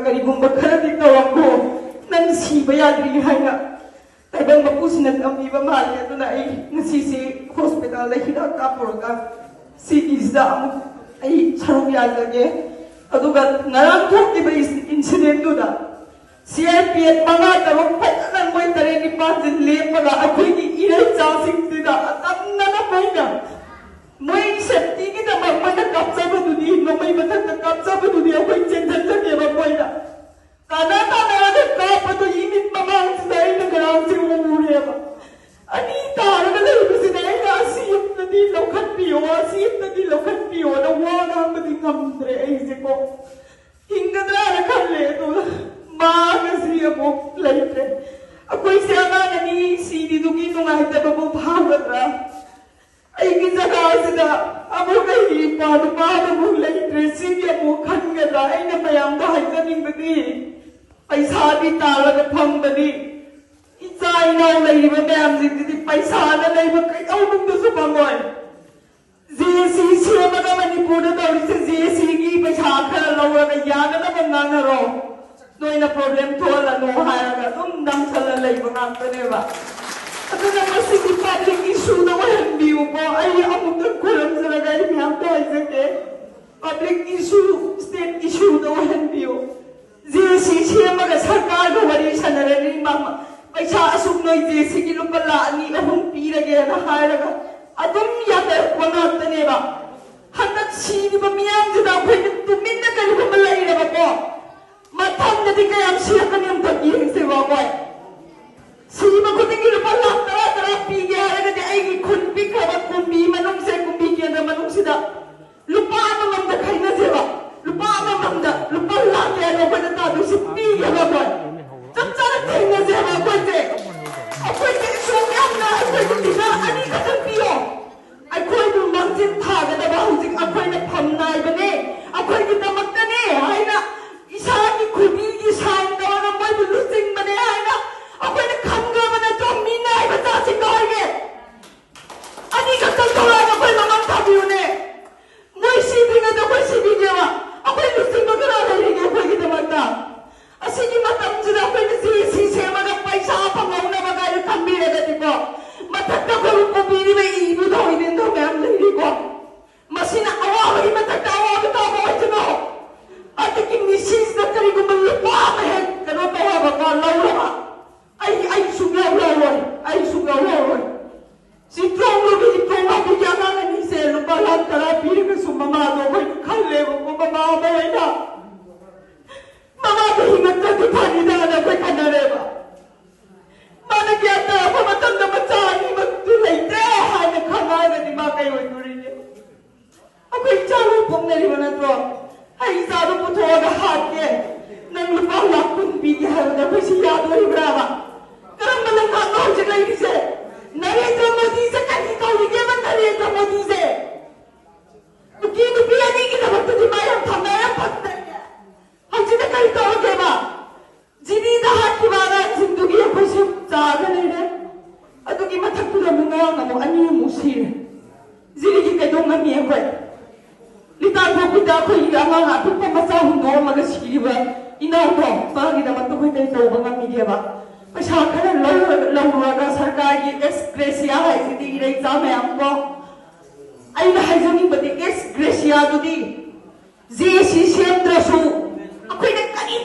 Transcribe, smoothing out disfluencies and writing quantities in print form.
ꯀꯔꯤꯒꯨꯝꯕ ꯈꯔꯗꯤ ꯇꯧꯔꯝꯃꯣ ꯅꯪ ꯁꯤꯕ ꯌꯥꯗ꯭ꯔꯤ ꯍꯥꯏꯅ ꯇꯥꯏꯕꯪ ꯃꯄꯨꯁꯤꯅ ꯇꯝꯕꯤꯕ ꯃꯥꯜꯂꯦ ꯑꯗꯨꯅ ꯑꯩ ꯉꯁꯤꯁꯦ ꯍꯣꯁꯄꯤꯇꯥꯜꯗ ꯍꯤꯗꯥꯛ ꯀꯥꯞꯄꯨꯔꯒ ꯁꯤꯒꯤꯁꯤꯗ ꯑꯃꯨꯛ ꯑꯩ ꯁꯔꯨꯛ ꯌꯥꯖꯒꯦ ꯑꯗꯨꯒ ꯉꯔꯥꯡ ꯊꯣꯛꯈꯤꯕ ꯏꯟꯁꯤꯗꯦꯟꯠꯇꯨꯗ CRPF ꯃꯉꯥ ꯇꯔꯨꯛ ꯐꯖꯅ ꯃꯣꯏ ꯇꯔꯦꯠ ꯅꯤꯄꯥꯜꯁꯤ ꯂꯦꯞꯄꯒ ꯑꯩꯈꯣꯏꯒꯤ ꯏꯔꯩꯆꯥꯁꯤꯡꯁꯤꯗ ꯑꯇꯝꯅꯅ ꯃꯣꯏ ꯁꯦꯐꯇꯤꯒꯤꯗꯃꯛ ꯃꯣꯏꯅ ꯀꯥꯞꯆꯕꯗꯨꯗꯤ ꯅꯣꯡꯃꯩ ꯃꯊꯛꯇ ꯀꯥꯞꯆꯕꯗꯨꯗꯤ ꯑꯩꯈꯣꯏ ꯆꯦꯟꯁꯤꯟꯖꯒꯦꯕ ꯃꯣꯏꯅ ꯇꯥꯟꯅꯔꯒ ꯀꯥꯞꯄꯗꯨ ꯏꯃꯤꯠ ꯃꯃꯥꯡꯁꯤꯗ ꯑꯩꯅ ꯉꯔꯥꯡꯁꯦ ꯎꯔꯦꯕ ꯑꯅꯤ ꯇꯥꯔꯒ ꯂꯩꯕꯁꯤꯗ ꯑꯩꯅ ꯑꯁꯤ ꯑꯃꯇꯗꯤ ꯂꯧꯈꯠꯄꯤꯌꯣ ꯑꯁꯤ ꯑꯃꯇꯗꯤ ꯂꯧꯈꯠꯄꯤꯌꯣꯅ ꯋꯥ ꯉꯥꯡꯕꯗꯤ ꯉꯝꯗ꯭ꯔꯦ ꯑꯩꯁꯦꯀꯣ ꯍꯤꯡꯒꯗ꯭ꯔꯥꯅ ꯈꯜꯂꯦ ꯑꯗꯨꯒ ꯃꯥꯒꯁꯤ ꯑꯃꯨꯛ ꯂꯩꯇ꯭ꯔꯦ ꯑꯩꯈꯣꯏꯁꯦ ꯑꯉꯥꯡ ꯑꯅꯤ ꯁꯤꯔꯤꯗꯨꯒꯤ ꯅꯨꯡꯉꯥꯏꯇꯕꯕꯨ ꯐꯥꯎꯒꯗ꯭ꯔꯥ ꯑꯩꯒꯤ ꯖꯒꯥꯁꯤꯗ ꯑꯃꯨꯛ ꯑꯩꯒꯤ ꯏꯄꯥ ꯅꯨꯄꯥꯗꯨꯕꯨ ꯂꯩꯇ꯭ꯔꯦ ꯁꯤꯒꯤ ꯑꯃꯨꯛ ꯈꯟꯒꯗ꯭ꯔꯥ ꯑꯩꯅ ꯃꯌꯥꯝꯗ ꯍꯥꯏꯖꯅꯤꯡꯕꯗꯤ ꯄꯩꯁꯥꯗꯤ ꯇꯥꯜꯂꯒ ꯐꯪꯕꯅꯤ ꯏꯆꯥ ꯏꯅꯥꯎ ꯂꯩꯔꯤꯕ ꯃꯌꯥꯝꯁꯤꯡꯁꯤꯗꯤ ꯄꯩꯁꯥꯅ ꯂꯩꯕ ꯀꯩꯗꯧꯅꯨꯡꯗꯁꯨ ꯐꯪꯉꯣꯏ JC ꯁꯦꯝꯃꯒ ꯃꯅꯤꯄꯨꯔꯗ ꯇꯧꯔꯤꯁꯦ JCꯒꯤ ꯄꯩꯁꯥ ꯈꯔ ꯂꯧꯔꯒ ꯌꯥꯅꯅꯕ ꯉꯥꯡꯅꯔꯣ ꯅꯣꯏꯅ ꯄ꯭ꯔꯣꯕ꯭ꯂꯦꯝ ꯊꯣꯛꯍꯜꯂꯅꯣ ꯍꯥꯏꯔꯒ ꯑꯗꯨꯝ ꯅꯝꯁꯜꯂ ꯂꯩꯕ ꯉꯥꯛꯇꯅꯦꯕ ꯑꯗꯨꯅ ꯃꯁꯤꯒꯤ ꯄꯕ꯭ꯂꯤꯛ ꯏꯁꯨꯗ ꯑꯣꯏꯍꯟꯕꯤꯌꯨꯀꯣ ꯑꯩ ꯑꯃꯨꯛꯇꯪ ꯈꯨꯔꯨꯝꯖꯔꯒ ꯑꯩ ꯃꯌꯥꯝꯗ ꯍꯥꯏꯖꯒꯦ ꯄꯕ꯭ꯂꯤꯛ ꯏꯁꯨ ꯁ꯭ꯇꯦꯠ ꯏꯁꯨꯗ ꯑꯣꯏꯍꯟꯕꯤꯌꯨ JC ꯁꯦꯝꯃꯒ ꯁꯔꯀꯥꯔꯒ ꯋꯥꯔꯤ ꯁꯥꯟꯅꯔꯅꯤ पैसा असुक नोई जेसी की लुपा लानी अहुम पीरे गया ना हायर का अदम याद है वनात ने बा हंतक सीनी बमियां जिदा कोई तुमिन न करी बमलाई रे बको माथाम नदी का हम सिया कनी हम तक ये से वाकोय सीनी बको तिंगी लुपा लाता तरा पी गया है कि आई की खुन पी खबर कुंबी मनुम से कुंबी के अंदर मनुम सिदा लुपा आम मंद खाई न सेवा लुपा आम मंद लुपा लाते हैं लोगों ने तादु से पी गया वाकोय तत्चार थे से वाकोय से अकोय से शोक हमना अकोय से दिना अनी कथन पियो अकोय नु मंजिल था गदा बाहुजिक अकोय ने फमना बने अकोय की तमक्का ने है ना ईशा की खुदी की शान दवाना मैं बुल्लू सिंह बने है ना अकोय ने खंगा बने तो मीना है बता सिंह होगे अनी कथन तो है अकोय नमक था भी उन्हें मैं सीधी ना तो कोई सीधी जावा अकोय लुसिंग बकरा रही है अकोय की तमक्का असीकी मतम जिदा कोई सी सेवा पैसा पंगौना बगाई खंबीरे गतिको मथक्ता को बीरी में इबु धोई दिन दो मैम लेरी को मसीना अवावरी मथक्ता अवाव तो पहुंचनो अतकी मिसिस द करी को मल्लु पाम है करो तो है बका लौरा आई सुगा लौरा सिट्रोंग लो भी प्रोमा भी जाना नहीं से लुपा लाल करा पीर के सुममा दो कोई खले को ममा बैठा ममा तो हिम्मत तो दिखानी ना ना कोई करना रे बा माने क्या था वो मतलब न बच्चा नहीं मत तू लेते हैं ना खाना है दिमाग कहीं वही दूरी है अब कोई चालू पकड़ने नहीं बना तो आई सारो पुथों का हाथ के नंग लुपा लाख कुन पी गया है ना कोई सी याद वही बराबर करम मलंग का नौ जगह इसे नरेंद्र मोदी से कहीं तो लिखे मत नरेंद्र मोदी से तो की रुपया नहीं की नमक तो दिमाग हम थमना है पत्ते हम जिन्हें कहीं तो हो गया जिनी दहाट की वाला जिंदगी है कोई सिर्फ जागा नहीं है अतो की मथक पूरा मुंगा ना वो अन्य मुसीर जिनी की कहीं तो मनी है कोई लितार को कुछ दाखो ये आमा आपको पमसा हुंगो मगर शिवा इना तो बागी ना मत कोई कहीं तो बंगा मिले बा पैसा खरे लौरा सरकार की एक्सग्रेसिया है जिदी ये एग्जाम है हमको आई ना है जनी बदी एक्सग्रेसिया तो दी जेसी सेंद्रसु अकोई ने कहीं